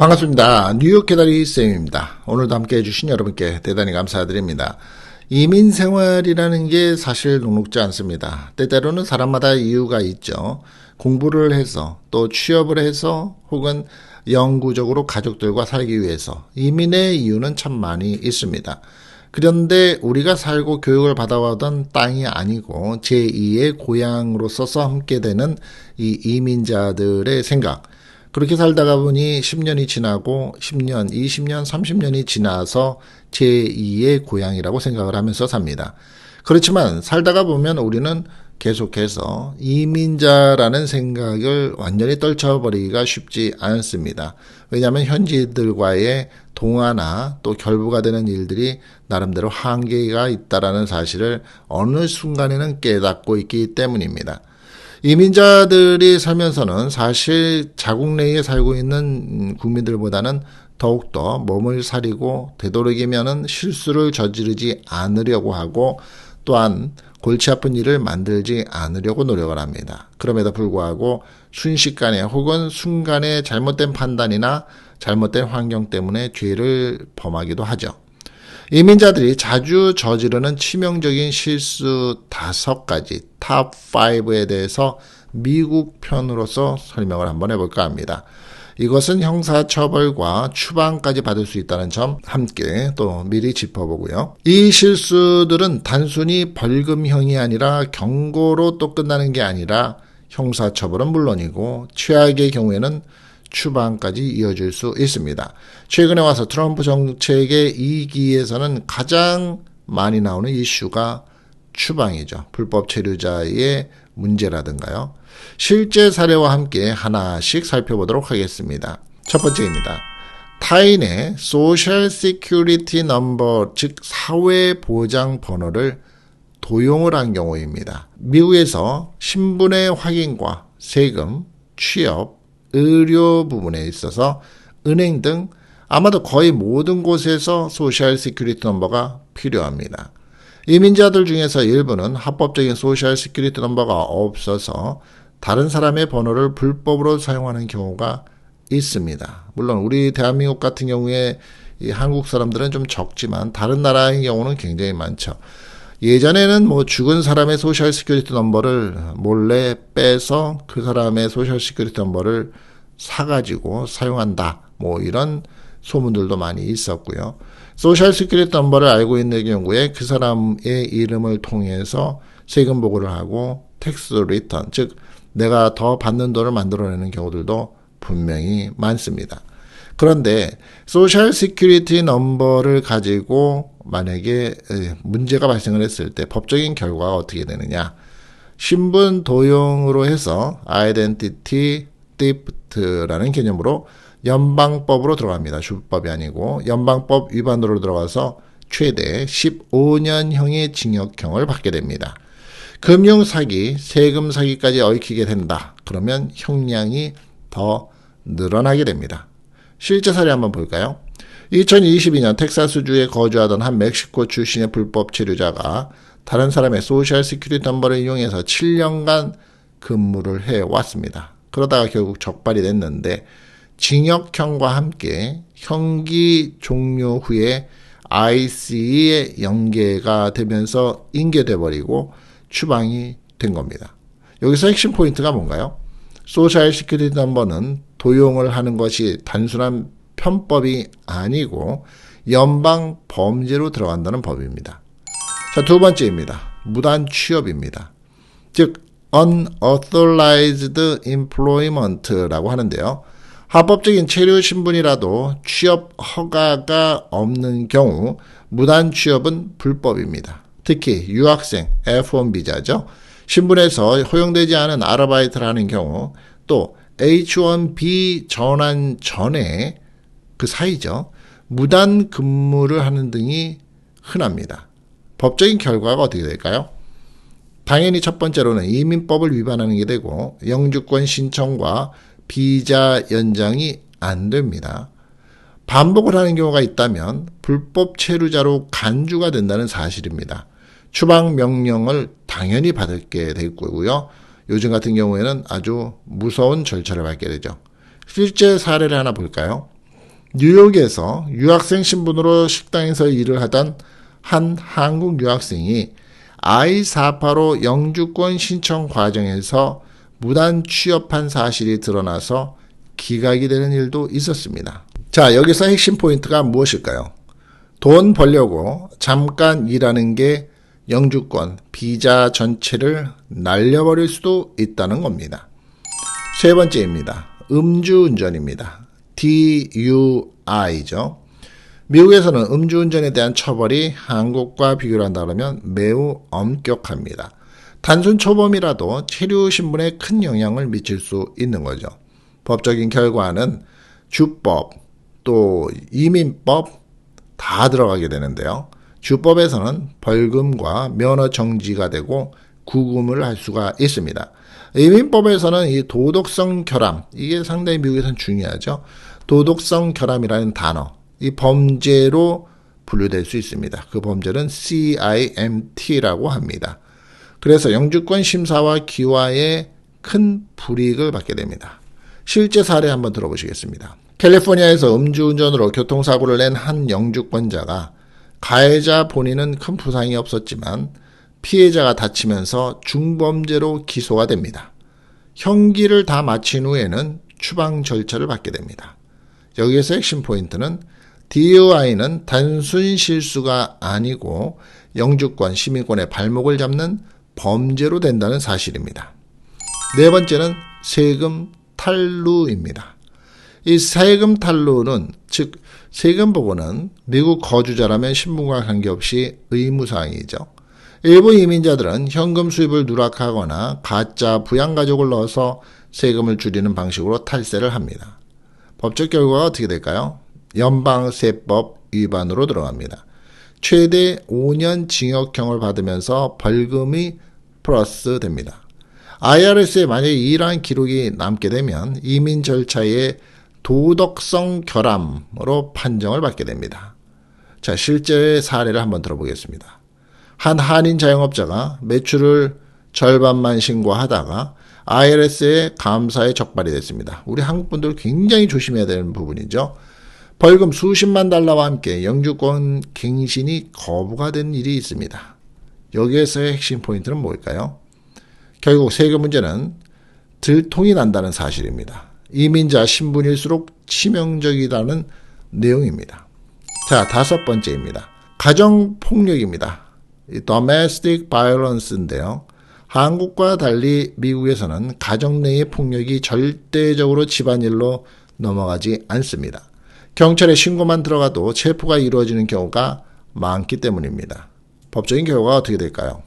반갑습니다. 뉴욕 개다리 쌤입니다. 오늘도 함께 해주신 여러분께 대단히 감사드립니다. 이민 생활이라는 게 사실 녹록지 않습니다. 때때로는 사람마다 이유가 있죠. 공부를 해서 또 취업을 해서 혹은 영구적으로 가족들과 살기 위해서 이민의 이유는 참 많이 있습니다. 그런데 우리가 살고 교육을 받아오던 땅이 아니고 제2의 고향으로서 함께 되는 이 이민자들의 생각, 그렇게 살다가 보니 10년이 지나고 10년, 20년, 30년이 지나서 제2의 고향이라고 생각을 하면서 삽니다. 그렇지만 살다가 보면 우리는 계속해서 이민자라는 생각을 완전히 떨쳐버리기가 쉽지 않습니다. 왜냐하면 현지인들과의 동화나 또 결부가 되는 일들이 나름대로 한계가 있다는 사실을 어느 순간에는 깨닫고 있기 때문입니다. 이민자들이 살면서는 사실 자국 내에 살고 있는 국민들보다는 더욱더 몸을 사리고 되도록이면은 실수를 저지르지 않으려고 하고 또한 골치 아픈 일을 만들지 않으려고 노력을 합니다. 그럼에도 불구하고 순식간에 혹은 순간에 잘못된 판단이나 잘못된 환경 때문에 죄를 범하기도 하죠. 이민자들이 자주 저지르는 치명적인 실수 5가지 탑 5에 대해서 미국 편으로서 설명을 한번 해볼까 합니다. 이것은 형사처벌과 추방까지 받을 수 있다는 점 함께 또 미리 짚어보고요. 이 실수들은 단순히 벌금형이 아니라 경고로 또 끝나는 게 아니라 형사처벌은 물론이고 최악의 경우에는 추방까지 이어질 수 있습니다. 최근에 와서 트럼프 정책의 2기에서는 가장 많이 나오는 이슈가 추방이죠. 불법 체류자의 문제라든가요. 실제 사례와 함께 하나씩 살펴보도록 하겠습니다. 첫 번째입니다. 타인의 소셜 시큐리티 넘버, 즉 사회보장 번호를 도용을 한 경우입니다. 미국에서 신분의 확인과 세금, 취업, 의료 부분에 있어서 은행 등 아마도 거의 모든 곳에서 소셜 시큐리티 넘버가 필요합니다. 이민자들 중에서 일부는 합법적인 소셜 시큐리티 넘버가 없어서 다른 사람의 번호를 불법으로 사용하는 경우가 있습니다. 물론 우리 대한민국 같은 경우에 이 한국 사람들은 좀 적지만 다른 나라의 경우는 굉장히 많죠. 예전에는 죽은 사람의 소셜 시큐리티 넘버를 몰래 빼서 그 사람의 소셜 시큐리티 넘버를 사가지고 사용한다. 이런 소문들도 많이 있었고요. 소셜 시큐리티 넘버를 알고 있는 경우에 그 사람의 이름을 통해서 세금 보고를 하고 텍스 리턴, 즉 내가 더 받는 돈을 만들어내는 경우들도 분명히 많습니다. 그런데 소셜 시큐리티 넘버를 가지고 만약에 문제가 발생을 했을 때 법적인 결과가 어떻게 되느냐. 신분 도용으로 해서 아이덴티티 띠프트라는 개념으로 연방법으로 들어갑니다. 주법이 아니고 연방법 위반으로 들어가서 최대 15년형의 징역형을 받게 됩니다. 금융사기, 세금사기까지 얽히게 된다. 그러면 형량이 더 늘어나게 됩니다. 실제 사례 한번 볼까요? 2022년 텍사스주에 거주하던 한 멕시코 출신의 불법 체류자가 다른 사람의 소셜 시큐리티 넘버를 이용해서 7년간 근무를 해왔습니다. 그러다가 결국 적발이 됐는데 징역형과 함께 형기 종료 후에 IC에 연계가 되면서 인계돼 버리고 추방이 된 겁니다. 여기서 핵심 포인트가 뭔가요? 소셜 시큐리티 넘버는 도용을 하는 것이 단순한 편법이 아니고 연방 범죄로 들어간다는 법입니다. 자, 두 번째입니다. 무단 취업입니다. 즉 unauthorized employment라고 하는데요. 합법적인 체류 신분이라도 취업 허가가 없는 경우 무단 취업은 불법입니다. 특히 유학생, F1 비자죠. 신분에서 허용되지 않은 아르바이트를 하는 경우 또 H1B 전환 전에 그 사이죠. 무단 근무를 하는 등이 흔합니다. 법적인 결과가 어떻게 될까요? 당연히 첫 번째로는 이민법을 위반하는 게 되고 영주권 신청과 비자 연장이 안 됩니다. 반복을 하는 경우가 있다면 불법 체류자로 간주가 된다는 사실입니다. 추방 명령을 당연히 받게 될 거고요. 요즘 같은 경우에는 아주 무서운 절차를 밟게 되죠. 실제 사례를 하나 볼까요? 뉴욕에서 유학생 신분으로 식당에서 일을 하던 한 한국 유학생이 I-485 영주권 신청 과정에서 무단 취업한 사실이 드러나서 기각이 되는 일도 있었습니다. 자, 여기서 핵심 포인트가 무엇일까요? 돈 벌려고 잠깐 일하는 게 영주권, 비자 전체를 날려버릴 수도 있다는 겁니다. 세 번째입니다. 음주운전입니다. DUI죠. 미국에서는 음주운전에 대한 처벌이 한국과 비교를 한다면 매우 엄격합니다. 단순 초범이라도 체류 신분에 큰 영향을 미칠 수 있는 거죠. 법적인 결과는 주법, 또 이민법 다 들어가게 되는데요. 주법에서는 벌금과 면허 정지가 되고 구금을 할 수가 있습니다. 이민법에서는 이 도덕성 결함, 이게 상당히 미국에서는 중요하죠. 도덕성 결함이라는 단어, 이 범죄로 분류될 수 있습니다. 그 범죄는 CIMT라고 합니다. 그래서 영주권 심사와 기화에 큰 불이익을 받게 됩니다. 실제 사례 한번 들어보시겠습니다. 캘리포니아에서 음주운전으로 교통사고를 낸 한 영주권자가 가해자 본인은 큰 부상이 없었지만 피해자가 다치면서 중범죄로 기소가 됩니다. 형기를 다 마친 후에는 추방 절차를 받게 됩니다. 여기에서 핵심 포인트는 DUI는 단순 실수가 아니고 영주권, 시민권의 발목을 잡는 범죄로 된다는 사실입니다. 네 번째는 세금 탈루입니다. 이 세금 탈루는, 즉 세금 보고는 미국 거주자라면 신분과 관계없이 의무사항이죠. 일부 이민자들은 현금 수입을 누락하거나 가짜 부양가족을 넣어서 세금을 줄이는 방식으로 탈세를 합니다. 법적 결과가 어떻게 될까요? 연방세법 위반으로 들어갑니다. 최대 5년 징역형을 받으면서 벌금이 플러스 됩니다. IRS에 만약에 이러한 기록이 남게 되면 이민 절차의 도덕성 결함으로 판정을 받게 됩니다. 자, 실제 사례를 한번 들어보겠습니다. 한 한인 자영업자가 매출을 절반만 신고하다가 IRS의 감사에 적발이 됐습니다. 우리 한국분들 굉장히 조심해야 되는 부분이죠. 벌금 수십만 달러와 함께 영주권 갱신이 거부가 된 일이 있습니다. 여기에서의 핵심 포인트는 뭘까요? 결국 세금 문제는 들통이 난다는 사실입니다. 이민자 신분일수록 치명적이라는 내용입니다. 자, 다섯 번째입니다. 가정폭력입니다. domestic violence인데요. 한국과 달리 미국에서는 가정 내의 폭력이 절대적으로 집안일로 넘어가지 않습니다. 경찰에 신고만 들어가도 체포가 이루어지는 경우가 많기 때문입니다. 법적인 결과가 어떻게 될까요?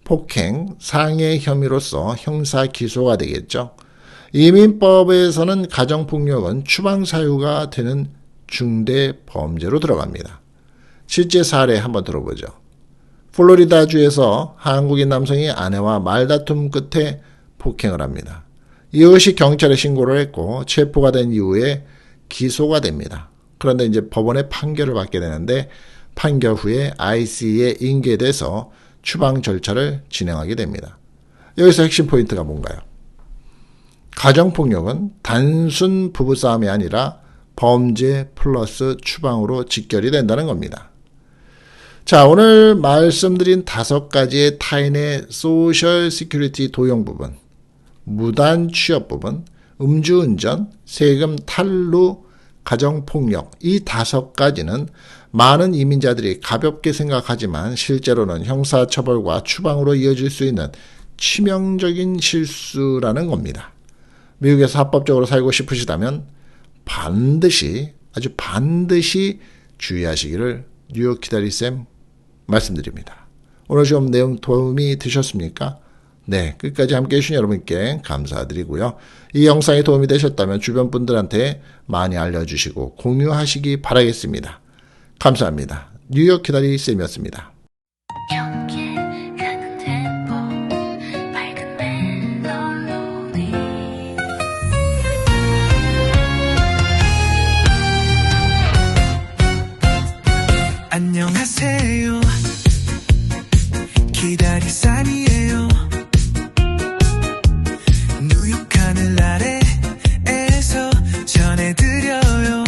폭행, 상해 혐의로서 형사 기소가 되겠죠. 이민법에서는 가정폭력은 추방 사유가 되는 중대 범죄로 들어갑니다. 실제 사례 한번 들어보죠. 플로리다주에서 한국인 남성이 아내와 말다툼 끝에 폭행을 합니다. 이것이 경찰에 신고를 했고 체포가 된 이후에 기소가 됩니다. 그런데 이제 법원의 판결을 받게 되는데 판결 후에 IC에 인계돼서 추방 절차를 진행하게 됩니다. 여기서 핵심 포인트가 뭔가요? 가정폭력은 단순 부부싸움이 아니라 범죄 플러스 추방으로 직결이 된다는 겁니다. 자, 오늘 말씀드린 5가지의 타인의 소셜 시큐리티 도용 부분, 무단 취업 부분, 음주운전, 세금 탈루, 가정폭력, 이 5가지는 많은 이민자들이 가볍게 생각하지만 실제로는 형사처벌과 추방으로 이어질 수 있는 치명적인 실수라는 겁니다. 미국에서 합법적으로 살고 싶으시다면 반드시, 아주 반드시 주의하시기를 뉴욕 기다리쌤 말씀드립니다. 오늘 좀 내용 도움이 되셨습니까? 네, 끝까지 함께해 주신 여러분께 감사드리고요. 이 영상이 도움이 되셨다면 주변 분들한테 많이 알려주시고 공유하시기 바라겠습니다. 감사합니다. 뉴욕 기다리쌤이었습니다. 안녕하세요. 기다리쌈이에요. 뉴욕 하늘 아래에서 전해드려요.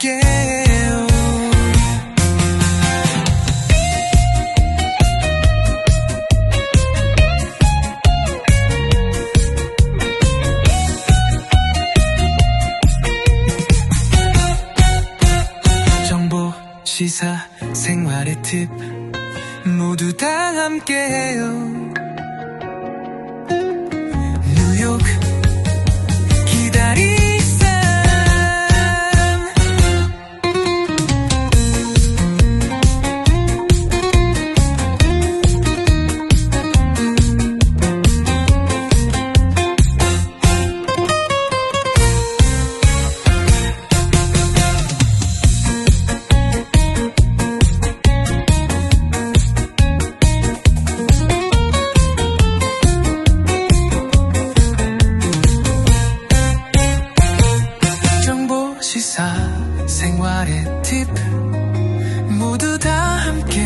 함께해요. 정보, 시사, 생활의 팁 모두 다 함께해요. 뉴욕 기다리쌈. 정보, 시사, 생활의 팁 모두 다 함께